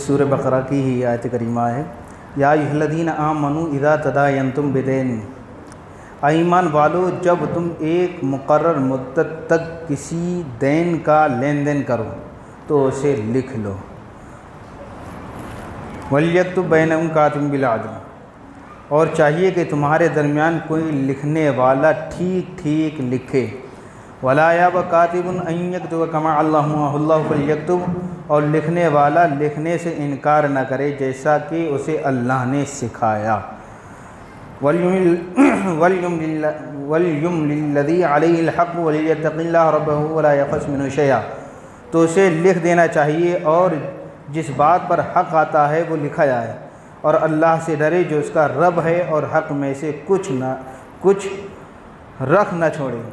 सूरह बकरा की ही आयत करीमा है। या अय्युहल्लज़ीना आमनू इज़ा तदायनतुम बिदैन, ईमान वालो जब तुम एक मुकर्रर मुद्दत तक किसी देन का लेन देन करो तो उसे लिख लो। वलियक्तुब बैनकुम कातिबुन बिल अदल, और चाहिए कि तुम्हारे दरमियान कोई लिखने वाला ठीक ठीक लिखे। वला याब कातिबुन अन यक्तुब कमा अल्लाहु फल्यक्तुब, और लिखने वाला लिखने से इनकार न करे जैसा कि उसे अल्लाह ने सिखाया। वलयुमलिल्लज़ी अलैहिल हक़्क़ु वलियत्तक़िल्लाह रब्बहु वला यख़श मिन्हु शैआ, तो उसे लिख देना चाहिए और जिस बात पर हक़ आता है वो लिखा जाए, और अल्लाह से डरे जो उसका रब है, और हक़ में से कुछ रख न छोड़े।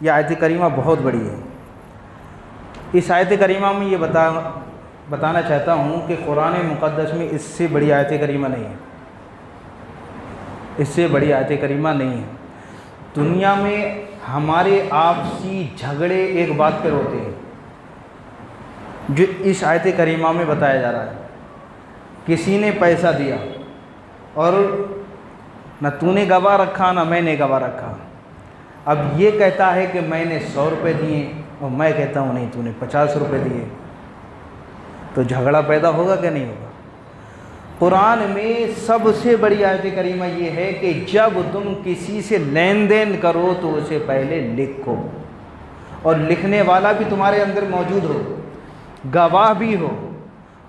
यह आयत करीमा बहुत बड़ी है। इस आयत करीमा में ये बताना चाहता हूँ कि कुरान मुक़द्दस में इससे बड़ी आयत करीमा नहीं है, इससे बड़ी आयत करीमा नहीं है। दुनिया में हमारे आपसी झगड़े एक बात पर होते हैं जो इस आयत करीमा में बताया जा रहा है। किसी ने पैसा दिया और न तूने गवाह रखा न मैंने गवाह रखा। अब ये कहता है कि मैंने 100 रुपये दिए और मैं कहता हूँ नहीं तूने 50 रुपये दिए, तो झगड़ा पैदा होगा क्या नहीं होगा। कुरान में सबसे बड़ी आयत करीमा ये है कि जब तुम किसी से लेन देन करो तो उसे पहले लिखो, और लिखने वाला भी तुम्हारे अंदर मौजूद हो, गवाह भी हो,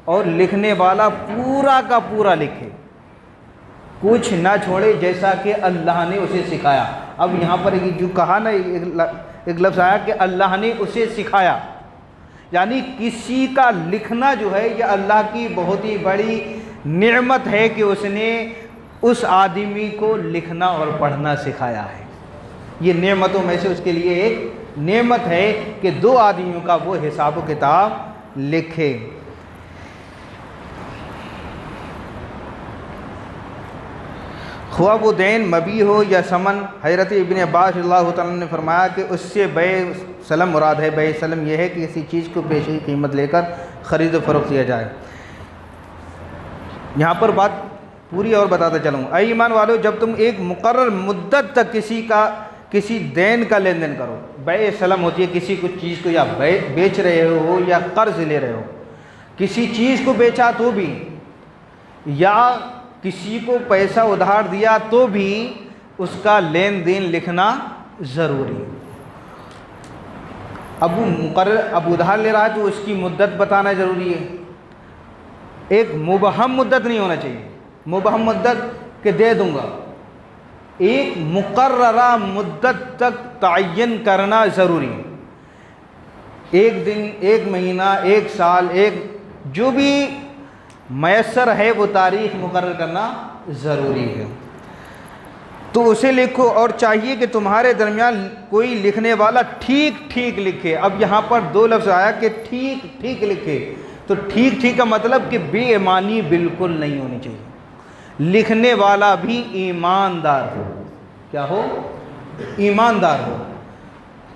और लिखने वाला पूरा का पूरा लिखे, कुछ ना छोड़े जैसा कि अल्लाह ने उसे सिखाया। अब यहाँ पर जो कहा ना, एक लफ्ज़ आया कि अल्लाह ने उसे सिखाया, यानी किसी का लिखना जो है यह अल्लाह की बहुत ही बड़ी नेमत है कि उसने उस आदमी को लिखना और पढ़ना सिखाया है। ये नेमतों में से उसके लिए एक नेमत है कि 2 आदमियों का वो हिसाब किताब लिखे। ख्वा वो दैन मबी हो या समन। हज़रत इब्न अब्बास रज़ियल्लाहु तआला ने फरमाया कि उससे बे सलम मुराद है। बे सलम यह है कि किसी चीज़ को पेशे कीमत लेकर ख़रीद फ़रोख्त किया जाए। यहाँ पर बात पूरी और बताता चलूँ। ऐ ईमान वालों, जब तुम एक मुकर्रर मुद्दत तक किसी देन का लेन देन करो। बे सलम होती है किसी कुछ चीज़ को या बेच रहे हो या कर्ज ले रहे हो, किसी चीज़ को बेचा तो भी, या किसी को पैसा उधार दिया तो भी उसका लेन देन लिखना ज़रूरी है। अब उधार ले रहा है तो उसकी मुद्दत बताना ज़रूरी है। एक मुबहम मुद्दत नहीं होना चाहिए, मुबहम मुद्दत के दे दूंगा। एक मुकर्ररा मुद्दत तक तयन करना ज़रूरी है। 1 दिन, 1 महीना, 1 साल, जो भी मैसर है वो तारीख़ मुकर्रर करना ज़रूरी है, तो उसे लिखो। और चाहिए कि तुम्हारे दरमियान कोई लिखने वाला ठीक ठीक लिखे। अब यहाँ पर 2 लफ्ज़ आया कि ठीक ठीक लिखे, तो ठीक ठीक का मतलब कि बेईमानी बिल्कुल नहीं होनी चाहिए। लिखने वाला भी ईमानदार हो। क्या हो? ईमानदार हो।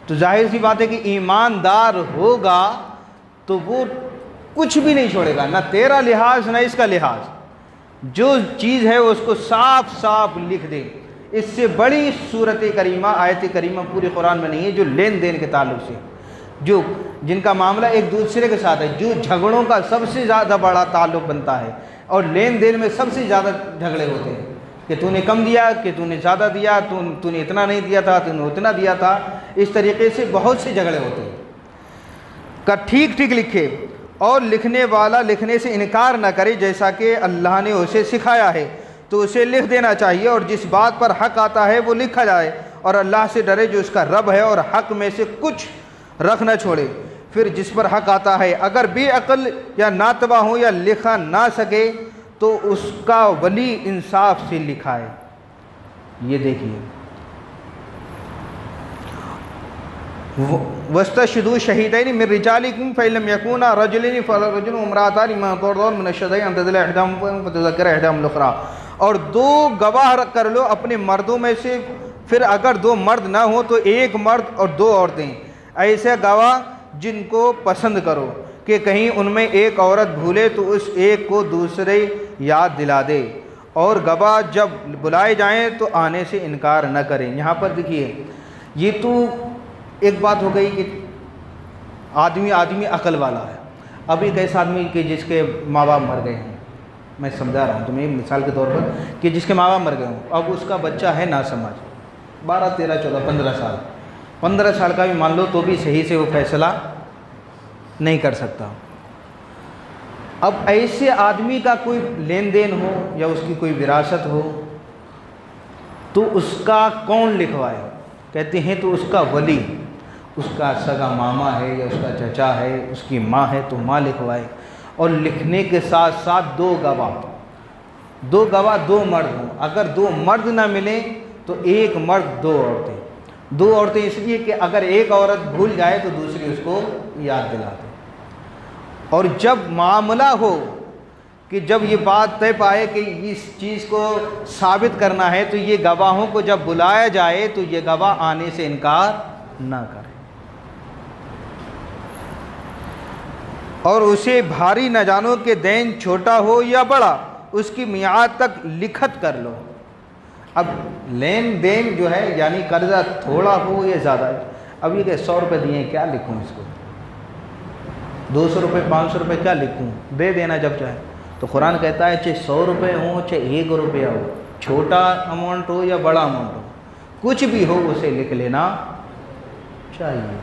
तो जाहिर सी बात है कि ईमानदार होगा तो वो कुछ भी नहीं छोड़ेगा, ना तेरा लिहाज ना इसका लिहाज। जो चीज़ है उसको साफ साफ लिख दे। इससे बड़ी सूरत करीमा, आयत करीमा पूरे कुरान में नहीं है जो लेन देन के ताल्लुक़ से, जिनका मामला एक दूसरे के साथ है, जो झगड़ों का सबसे ज़्यादा बड़ा ताल्लुक़ बनता है, और लेन देन में सबसे ज़्यादा झगड़े होते हैं कि तूने कम दिया, कि तूने ज़्यादा दिया, तूने इतना नहीं दिया था, तूने उतना दिया था। इस तरीके से बहुत से झगड़े होते हैं। का ठीक ठीक लिखे, और लिखने वाला लिखने से इनकार न करे जैसा कि अल्लाह ने उसे सिखाया है, तो उसे लिख देना चाहिए। और जिस बात पर हक़ आता है वो लिखा जाए, और अल्लाह से डरे जो उसका रब है, और हक़ में से कुछ रख न छोड़े। फिर जिस पर हक़ आता है अगर बेअक़ल या नातबा हो या लिखा ना सके तो उसका वली इंसाफ से लिखाए। ये देखिए, वस्तशहिदू शहीदैन मिन रिजालिकुम फइलम यकूना रजुलैनि फरजुलुन इम्राअतानि मिम्मन तर्दौन मिन अश-शुहदा'i अन तज़िला इहदाहुम फ़तुज़क्किरा इहदाहुमुल उख़रा। और 2 गवाह कर लो अपने मर्दों में से, फिर अगर 2 मर्द ना हो तो 1 मर्द और 2 औरतें, ऐसे गवाह जिनको पसंद करो कि कहीं उनमें एक औरत भूले तो उस एक को दूसरे याद दिला दे, और गवाह जब बुलाए जाएं तो आने से इनकार न करें। यहाँ पर देखिए, ये तो एक बात हो गई कि आदमी अकल वाला है। अब एक ऐसा आदमी कि जिसके माँ बाप मर गए हैं, मैं समझा रहा हूँ तुम्हें मिसाल के तौर पर, कि जिसके माँ बाप मर गए हों, अब उसका बच्चा है नासमझ 12, 13, 14, 15 साल का भी मान लो, तो भी सही से वो फैसला नहीं कर सकता। अब ऐसे आदमी का कोई लेन देन हो या उसकी कोई विरासत हो तो उसका कौन लिखवाए? कहते हैं तो उसका वली, उसका सगा मामा है या उसका चचा है, उसकी माँ है तो माँ लिखवाए। और लिखने के साथ साथ दो गवाह, दो मर्द हों। अगर दो मर्द ना मिले तो एक मर्द, दो औरतें इसलिए कि अगर एक औरत भूल जाए तो दूसरी उसको याद दिला दे। और जब मामला हो कि जब ये बात तय पाए कि इस चीज़ को साबित करना है तो ये गवाहों को जब बुलाया जाए तो ये गवाह आने से इनकार ना करें, और उसे भारी न जानो कि देन छोटा हो या बड़ा, उसकी मियाद तक लिखत कर लो। अब लेन देन जो है यानी कर्जा थोड़ा हो या ज़्यादा, अब ये 100 रुपये दिए, क्या लिखूँ इसको? 200 रुपये, 500 रुपये क्या लिखूँ? दे देना जब चाहे। तो कुरान कहता है चाहे 100 रुपये हो, चाहे 1 रुपया हो, छोटा अमाउंट हो या बड़ा अमाउंट हो, कुछ भी हो उसे लिख लेना चाहिए।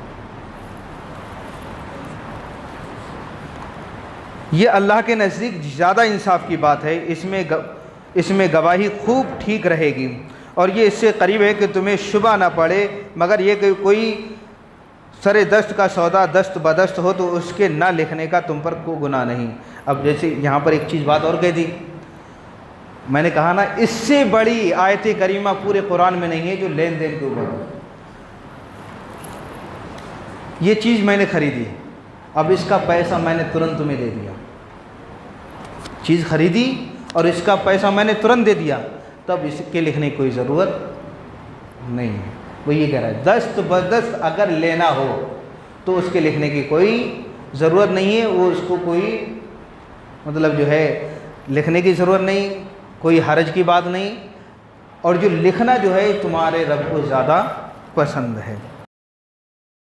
ये अल्लाह के नज़दीक ज़्यादा इंसाफ की बात है। इसमें गवाही खूब ठीक रहेगी, और ये इससे करीब है कि तुम्हें शुबा ना पड़े, मगर ये कि कोई सरे दस्त का सौदा दस्त बदस्त हो तो उसके ना लिखने का तुम पर कोई गुनाह नहीं। अब जैसे यहाँ पर एक चीज़ बात और कह दी, मैंने कहा ना, इससे बड़ी आयत करीमा पूरे कुरान में नहीं है जो लेन देन के ऊपर। ये चीज़ मैंने ख़रीदी, अब इसका पैसा मैंने तुरंत तुम्हें दे दिया। चीज़ खरीदी और इसका पैसा मैंने तुरंत दे दिया, तब इसके लिखने की कोई ज़रूरत नहीं है। वो ये कह रहा है दस्त बदस्त अगर लेना हो तो उसके लिखने की कोई ज़रूरत नहीं है। वो उसको कोई मतलब जो है लिखने की ज़रूरत नहीं, कोई हरज की बात नहीं, और जो लिखना जो है तुम्हारे रब को ज़्यादा पसंद है।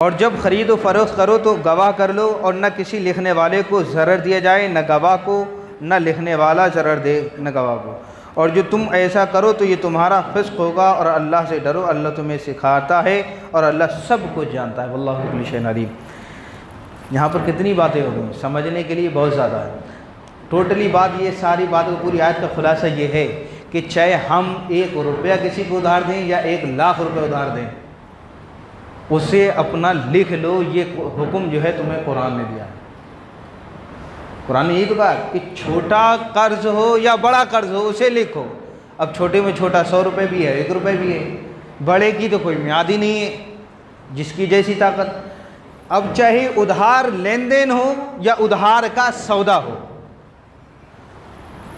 और जब ख़रीदो फ़रोख्त करो तो गवाह कर लो, और न किसी लिखने वाले को ज़रर दिया जाए, न गवाह को, न लिखने वाला ज़रर दे न गवाह को। और जो तुम ऐसा करो तो ये तुम्हारा फ़िस्क़ होगा, और अल्लाह से डरो, अल्लाह तुम्हें सिखाता है और अल्लाह सब कुछ जानता है। वल्लाहु बिकुल्लि शैइन अलीम। यहाँ पर कितनी बातें हो गई, समझने के लिए बहुत ज़्यादा है। टोटली बात, ये सारी बातों पूरी आयत का खुलासा ये है कि चाहे हम 1 रुपया किसी को उधार दें या 1 लाख रुपये उधार दें, उसे अपना लिख लो। ये हुक्म जो है तुम्हें कुरान ने दिया है। कुरान ने यही तो कहा कि छोटा कर्ज हो या बड़ा कर्ज हो उसे लिखो। अब छोटे में छोटा 100 रुपये भी है, 1 रुपये भी है, बड़े की तो कोई म्याद ही नहीं है, जिसकी जैसी ताकत। अब चाहे उधार लेन देन हो या उधार का सौदा हो,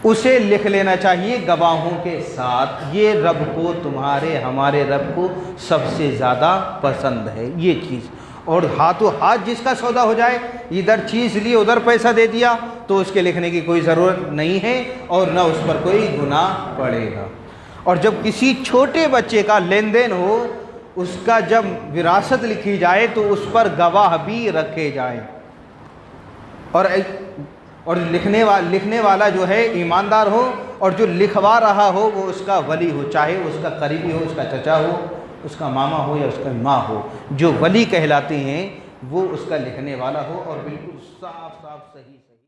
उसे लिख लेना चाहिए गवाहों के साथ। ये रब को, तुम्हारे हमारे रब को सबसे ज़्यादा पसंद है ये चीज़। और हाथों हाथ जिसका सौदा हो जाए, इधर चीज़ ली उधर पैसा दे दिया, तो उसके लिखने की कोई ज़रूरत नहीं है और न उस पर कोई गुनाह पड़ेगा। और जब किसी छोटे बच्चे का लेन देन हो, उसका जब विरासत लिखी जाए तो उस पर गवाह भी रखे जाए। और लिखने वाला जो है ईमानदार हो, और जो लिखवा रहा हो वो उसका वली हो, चाहे उसका करीबी हो, उसका चचा हो, उसका मामा हो या उसका माँ हो। जो वली कहलाते हैं वो उसका लिखने वाला हो और बिल्कुल साफ साफ सही।